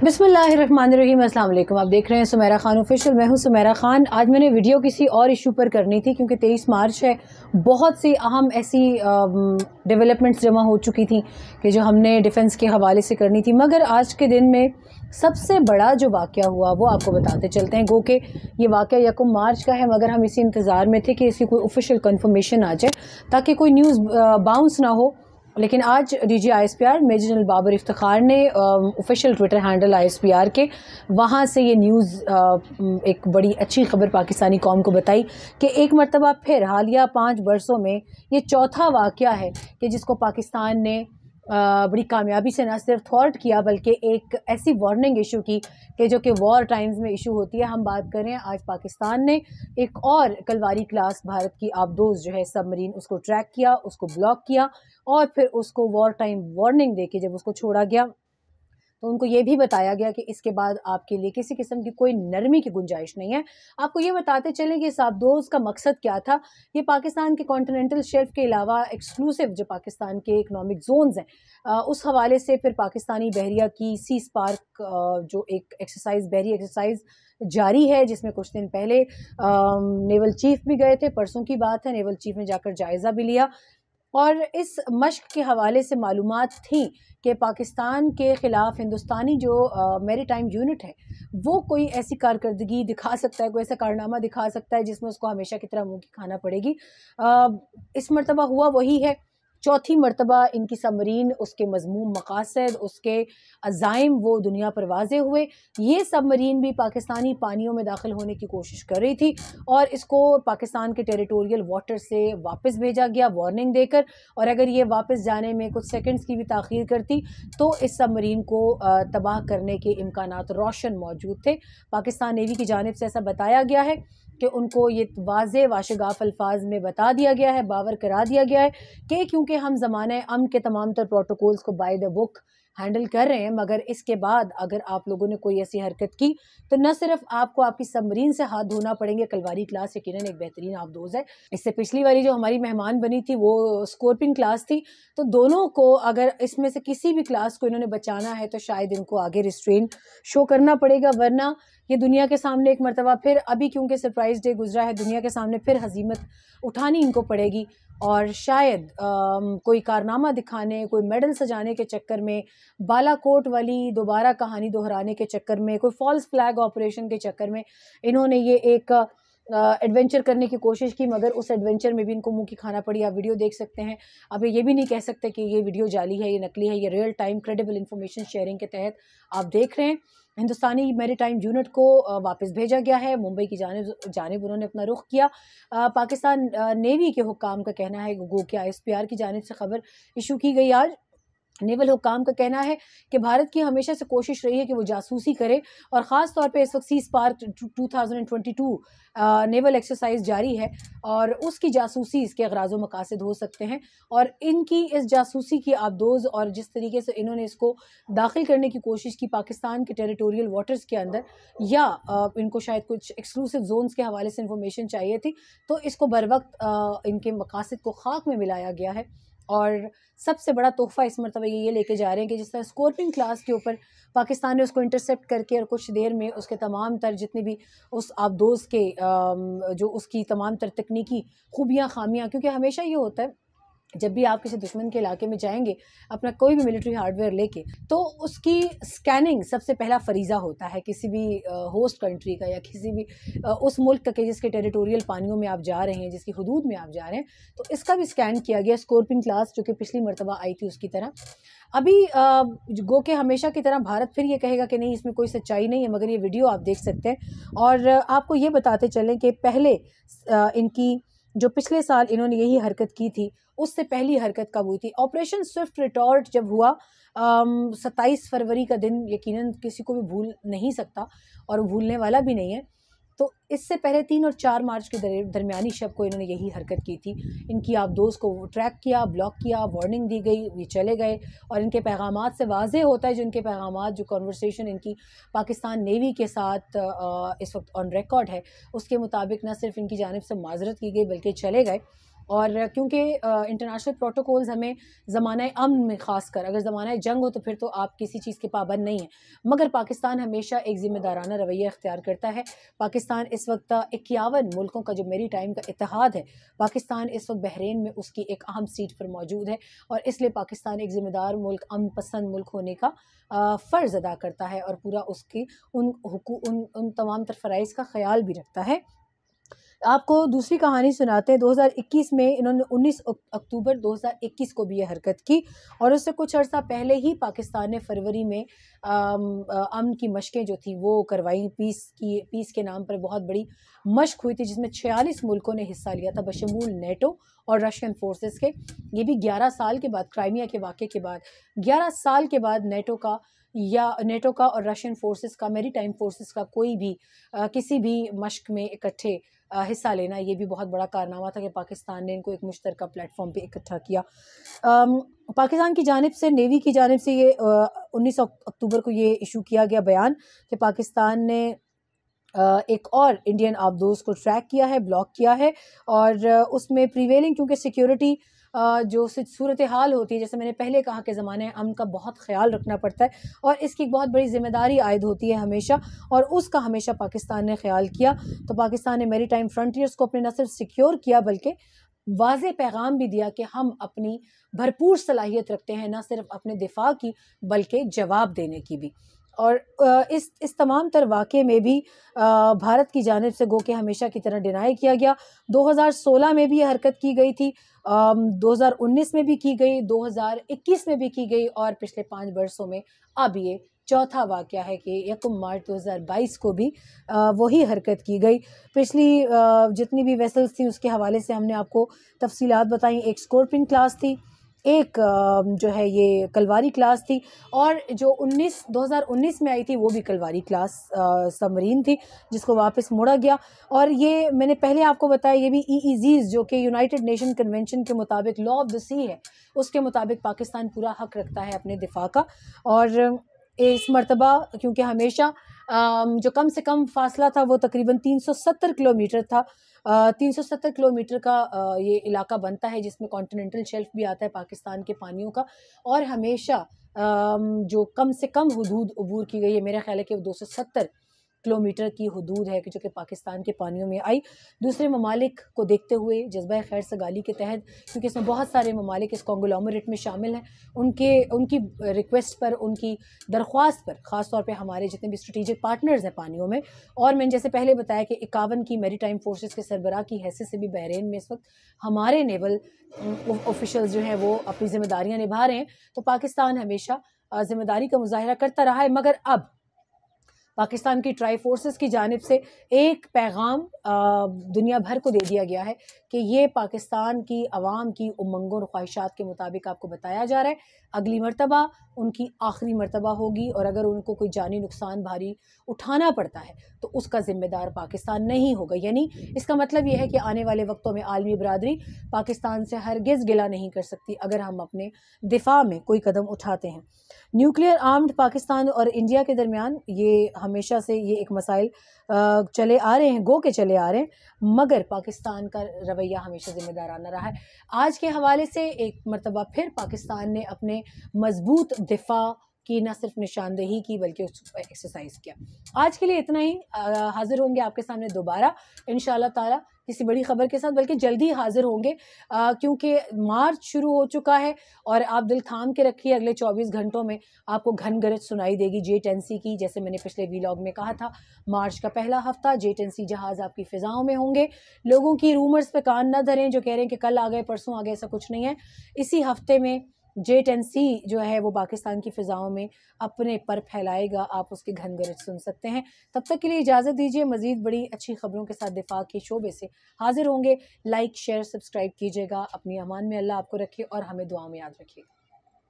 बिस्मिल्लाहिर्रहमानिर्रहीम, अस्सलाम वालेकुम। आप देख रहे हैं सुमेरा खान ऑफिशियल। मैं हूं सुमेरा खान। आज मैंने वीडियो किसी और इशू पर करनी थी क्योंकि 23 मार्च है। बहुत सी अहम ऐसी डेवलपमेंट्स जमा हो चुकी थी कि जो हमने डिफेंस के हवाले से करनी थी, मगर आज के दिन में सबसे बड़ा जो वाक़या हुआ वो आपको बताते चलते हैं। गो के ये वाक़या 1 मार्च का है, मगर हम इसी इंतज़ार में थे कि इसकी कोई ऑफिशियल कन्फर्मेशन आ जाए ताकि कोई न्यूज़ बाउंस ना हो। लेकिन आज DG ISPR major general Babar Iftikhar ने ऑफिशियल ट्विटर हैंडल आईएसपीआर के वहाँ से ये न्यूज़ एक बड़ी अच्छी खबर पाकिस्तानी कौम को बताई कि एक मरतबा फिर हालिया 5 बरसों में ये चौथा वाक़या है कि जिसको पाकिस्तान ने बड़ी कामयाबी से न सिर्फ थॉट किया बल्कि एक ऐसी वार्निंग इशू की कि जो कि वॉर टाइम्स में इशू होती है। हम बात करें, आज पाकिस्तान ने एक और कलवारी क्लास भारत की आबदोज जो है सबमरीन, उसको ट्रैक किया, उसको ब्लॉक किया और फिर उसको वॉर टाइम वार्निंग देके जब उसको छोड़ा गया तो उनको ये भी बताया गया कि इसके बाद आपके लिए किसी किस्म की कोई नरमी की गुंजाइश नहीं है। आपको ये बताते चलें कि इस आबदोज का मकसद क्या था। ये पाकिस्तान के कॉन्टिनेंटल शेल्फ के अलावा एक्सक्लूसिव जो पाकिस्तान के इकनॉमिक जोन्स हैं उस हवाले से फिर पाकिस्तानी बहरिया की सी स्पार्क जो एक एक्सरसाइज, बहरी एक्सरसाइज जारी है, जिसमें कुछ दिन पहले नेवल चीफ भी गए थे। परसों की बात है, नेवल चीफ ने जाकर जायज़ा भी लिया और इस मश्क के हवाले से मालूमात थी कि पाकिस्तान के ख़िलाफ़ हिंदुस्तानी जो मैरीटाइम यूनिट है वो कोई ऐसी कारकर्दगी दिखा सकता है, कोई ऐसा कारनामा दिखा सकता है जिसमें उसको हमेशा की तरह मुँह की खाना पड़ेगी। इस मरतबा हुआ वही है। चौथी मरतबा इनकी सबमरीन, उसके मज़मूम मकासद, उसके अज़ाइम वो दुनिया पर वाज़े हुए। ये सबमरीन भी पाकिस्तानी पानियों में दाखिल होने की कोशिश कर रही थी और इसको पाकिस्तान के टेरिटोरियल वाटर से वापस भेजा गया वार्निंग देकर, और अगर ये वापस जाने में कुछ सेकंड्स की भी ताख़ीर करती तो इस सबमरीन को तबाह करने के इम्कानात रोशन मौजूद थे। पाकिस्तान नेवी की जानिब से ऐसा बताया गया है कि उनको ये वाज़े वाशगाफ अल्फाज में बता दिया गया है, बावर करा दिया गया है कि क्योंकि हम ज़माने अमन के तमाम तर प्रोटोकॉल्स को बाय द बुक हैंडल कर रहे हैं, मगर इसके बाद अगर आप लोगों ने कोई ऐसी हरकत की तो न सिर्फ आपको आपकी सबमरीन से हाथ धोना पड़ेंगे। कलवारी क्लास यकीनन एक बेहतरीन आबदोज है। इससे पिछली वाली जो हमारी मेहमान बनी थी वो स्कॉर्पियन क्लास थी, तो दोनों को अगर इसमें से किसी भी क्लास को इन्होंने बचाना है तो शायद इनको आगे रिस्ट्रेन शो करना पड़ेगा, वरना ये दुनिया के सामने एक मरतबा फिर, अभी क्योंकि सरप्राइज डे गुजरा है, दुनिया के सामने फिर हजीमत उठानी इनको पड़ेगी और शायद कोई कारनामा दिखाने, कोई मेडल सजाने के चक्कर में, बालाकोट वाली दोबारा कहानी दोहराने के चक्कर में, कोई फॉल्स फ्लैग ऑपरेशन के चक्कर में इन्होंने ये एक एडवेंचर करने की कोशिश की, मगर उस एडवेंचर में भी इनको मुंह की खाना पड़ी। आप वीडियो देख सकते हैं। अब ये भी नहीं कह सकते कि ये वीडियो जाली है, ये नकली है, ये real time credible information sharing के तहत आप देख रहे हैं। हिंदुस्तानी मैरीटाइम यूनिट को वापस भेजा गया है, मुंबई की जानिब उन्होंने अपना रुख किया। पाकिस्तान नेवी के हुक्काम का कहना है, गो के आईएसपीआर की जानिब से खबर इशू की गई आज। नेवल हुक्काम का कहना है कि भारत की हमेशा से कोशिश रही है कि वो जासूसी करे और ख़ास तौर पे इस वक्त सी स्पार्क 2022 नेवल एक्सरसाइज जारी है और उसकी जासूसी इसके अगराज़ व मकासद हो सकते हैं। और इनकी इस जासूसी की आबदोज और जिस तरीके से इन्होंने इसको दाखिल करने की कोशिश की पाकिस्तान के टेरिटोरियल वाटर्स के अंदर, या इनको शायद कुछ एक्सक्लूसिव जोन्स के हवाले से इंफॉर्मेशन चाहिए थी, तो इसको बर वक्त इनके मकासद को खाक में मिलाया गया है। और सबसे बड़ा तोहफ़ा इस मरतबा ये लेके जा रहे हैं कि जिस तरह स्कॉर्पियन क्लास के ऊपर पाकिस्तान ने उसको इंटरसेप्ट करके और कुछ देर में उसके तमाम तर जितने भी उस आबदोज़ के जो उसकी तमाम तर तकनीकी खूबियाँ, खामियाँ, क्योंकि हमेशा ये होता है जब भी आप किसी दुश्मन के इलाके में जाएंगे अपना कोई भी मिलिट्री हार्डवेयर लेके, तो उसकी स्कैनिंग सबसे पहला फरीज़ा होता है किसी भी होस्ट कंट्री का या किसी भी उस मुल्क का जिसके टेरिटोरियल पानियों में आप जा रहे हैं, जिसकी हदूद में आप जा रहे हैं, तो इसका भी स्कैन किया गया। स्कॉर्पियन क्लास जो कि पिछली मरतबा आई थी उसकी तरह अभी गो के हमेशा की तरह भारत फिर ये कहेगा कि नहीं इसमें कोई सच्चाई नहीं है, मगर ये वीडियो आप देख सकते हैं। और आपको ये बताते चलें कि पहले इनकी जो पिछले साल इन्होंने यही हरकत की थी, उससे पहली हरकत कब हुई थी? ऑपरेशन स्विफ्ट रिटॉर्ट जब हुआ 27 फरवरी का दिन यकीनन किसी को भी भूल नहीं सकता और भूलने वाला भी नहीं है। तो इससे पहले 3 और 4 मार्च के दरमियानी शब को इन्होंने यही हरकत की थी। इनकी आबदोज़ को ट्रैक किया, ब्लॉक किया, वार्निंग दी गई, ये चले गए और इनके पैगामात से वाज़े होता है, जो इनके पैगामात, जो कन्वर्सेशन इनकी पाकिस्तान नेवी के साथ इस वक्त ऑन रिकॉर्ड है, उसके मुताबिक न सिर्फ इनकी जानिब से माजरत की गई बल्कि चले गए। और क्योंकि इंटरनेशनल प्रोटोकॉल्स हमें ज़माना अमन में ख़ासकर, अगर ज़माना जंग हो तो फिर तो आप किसी चीज़ के पाबंद नहीं हैं, मगर पाकिस्तान हमेशा एक ज़िम्मेदाराना रवैया इख्तियार करता है। पाकिस्तान इस वक्त 51 मुल्कों का जो मेरी टाइम का इत्तेहाद है, पाकिस्तान इस वक्त बहरीन में उसकी एक अहम सीट पर मौजूद है और इसलिए पाकिस्तान एक ज़िम्मेदार मुल्क, अमन पसंद मुल्क होने का फ़र्ज़ अदा करता है और पूरा उसकी उन तमाम तर फ़राइज़ का ख्याल भी रखता है। आपको दूसरी कहानी सुनाते हैं। 2021 में इन्होंने 19 अक्टूबर 2021 को भी ये हरकत की और उससे कुछ अर्सा पहले ही पाकिस्तान ने फरवरी में अमन की मशकें जो थी वो करवाई। पीस के नाम पर बहुत बड़ी मशक हुई थी जिसमें 46 मुल्कों ने हिस्सा लिया था बशमूल नेटो और रशियन फोर्सेस के। ये भी 11 साल के बाद, क्राइमिया के वाक़े के बाद 11 साल के बाद नेटो का और रशियन फोर्सेस का, मैरीटाइम फोर्सेस का कोई भी किसी भी मशक में इकट्ठे हिस्सा लेना, ये भी बहुत बड़ा कारनामा था कि पाकिस्तान ने इनको एक मुश्तरका प्लेटफॉर्म पे इकट्ठा किया। पाकिस्तान की जानिब से, नेवी की जानिब से ये 19 अक्टूबर को ये इशू किया गया बयान कि पाकिस्तान ने एक और इंडियन आबदोज को ट्रैक किया है, ब्लॉक किया है और उसमें प्रीवेलिंग, क्योंकि सिक्योरिटी जो सूरत हाल होती है, जैसे मैंने पहले कहा कि ज़माने अमन का बहुत ख्याल रखना पड़ता है और इसकी एक बहुत बड़ी ज़िम्मेदारी आयद होती है हमेशा, और उसका हमेशा पाकिस्तान ने ख्याल किया। तो पाकिस्तान ने मैरी टाइम फ्रंटियर्स को अपने न सिर्फ सिक्योर किया बल्कि वाज़े पैगाम भी दिया कि हम अपनी भरपूर सलाहियत रखते हैं, न सिर्फ अपने दिफा की बल्कि जवाब देने की भी। और इस तमाम तर वाक़े में भी भारत की जानिब से गो के हमेशा की तरह डिनाई किया गया। 2016 में भी ये हरकत की गई थी, 2019 में भी की गई, 2021 में भी की गई और पिछले 5 वर्षों में अब ये चौथा वाक़या है कि 1 मार्च 2022 को भी वही हरकत की गई। पिछली जितनी भी वेसल्स थी उसके हवाले से हमने आपको तफसीलात बताई। एक स्कॉर्पियन क्लास थी, एक जो है ये कलवारी क्लास थी और जो 2019 में आई थी वो भी कलवारी क्लास सबमरीन थी जिसको वापस मोड़ा गया। और ये मैंने पहले आपको बताया, ये भी EEZs जो कि यूनाइटेड नेशन कन्वेंशन के मुताबिक लॉ ऑफ द सी है, उसके मुताबिक पाकिस्तान पूरा हक रखता है अपने दिफा का। और इस मरतबा क्योंकि हमेशा जो कम से कम फासला था वो तकरीबन 370 किलोमीटर था, 370 किलोमीटर का ये इलाका बनता है जिसमें कॉन्टिनेंटल शेल्फ भी आता है पाकिस्तान के पानियों का। और हमेशा जो कम से कम हुदूद अबूर की गई है, मेरा ख्याल है कि वो 270 किलोमीटर की हुदूद है कि जो कि पाकिस्तान के पानियों में आई। दूसरे ममालिक को देखते हुए जज्बा खैर सगाली के तहत, क्योंकि इसमें बहुत सारे ममालिक इस कॉन्ग्लोमरेट में शामिल हैं, उनकी रिक्वेस्ट पर, उनकी दरख्वास्त पर, ख़ास तौर पे हमारे जितने भी स्ट्रेटेजिक पार्टनर्स हैं पानियों में। और मैंने जैसे पहले बताया कि 51 की मैरी टाइम फोर्सेस के सरबराह की हैसियत से भी बहरीन में इस वक्त हमारे नेवल ऑफिशल्स जो हैं वो अपनी जिम्मेदारियाँ निभा रहे हैं। तो पाकिस्तान हमेशा जिम्मेदारी का मुजाहरा करता रहा है, मगर अब पाकिस्तान की ट्राई फोर्सेस की जानिब से एक पैगाम दुनिया भर को दे दिया गया है कि ये पाकिस्तान की आवाम की उमंगों और ख्वाहिशात के मुताबिक आपको बताया जा रहा है अगली मरतबा उनकी आखिरी मरतबा होगी, और अगर उनको कोई जानी नुकसान भारी उठाना पड़ता है तो उसका ज़िम्मेदार पाकिस्तान नहीं होगा। यानी इसका मतलब यह है कि आने वाले वक्तों में आलमी बरादरी पाकिस्तान से हरगिज़ गिला नहीं कर सकती अगर हम अपने दिफा में कोई कदम उठाते हैं। न्यूक्लियर आर्म्ड पाकिस्तान और इंडिया के दरमियान ये हमेशा से ये एक मसाइल चले आ रहे हैं, गो के चले आ रहे हैं, मगर पाकिस्तान का रवैया हमेशा ज़िम्मेदाराना रहा है। आज के हवाले से एक मरतबा फिर पाकिस्तान ने अपने मजबूत दिफा की न सिर्फ निशानदेही की बल्कि उसको एक्सरसाइज किया। आज के लिए इतना ही। हाजिर होंगे आपके सामने दोबारा इंशाअल्लाह ताला किसी बड़ी खबर के साथ, बल्कि जल्दी हाजिर होंगे क्योंकि मार्च शुरू हो चुका है और आप दिल थाम के रखिए, अगले 24 घंटों में आपको घन गरज सुनाई देगी J10C की। जैसे मैंने पिछले व्लॉग में कहा था, मार्च का पहला हफ्ता J10C जहाज़ आपकी फ़िज़ाओं में होंगे। लोगों की रूमर्स पे कान न धरें जो कह रहे हैं कि कल आ गए परसों आ गए, ऐसा कुछ नहीं है। इसी हफ्ते में J10C जो है वो पाकिस्तान की फ़िज़ाओं में अपने पर फैलाएगा, आप उसके घन गरज सुन सकते हैं। तब तक के लिए इजाज़त दीजिए, मज़ीद बड़ी अच्छी खबरों के साथ दिफा के शोबे से हाजिर होंगे। लाइक शेयर सब्सक्राइब कीजिएगा। अपनी अमान में अल्लाह आपको रखे और हमें दुआ में याद रखिएगा।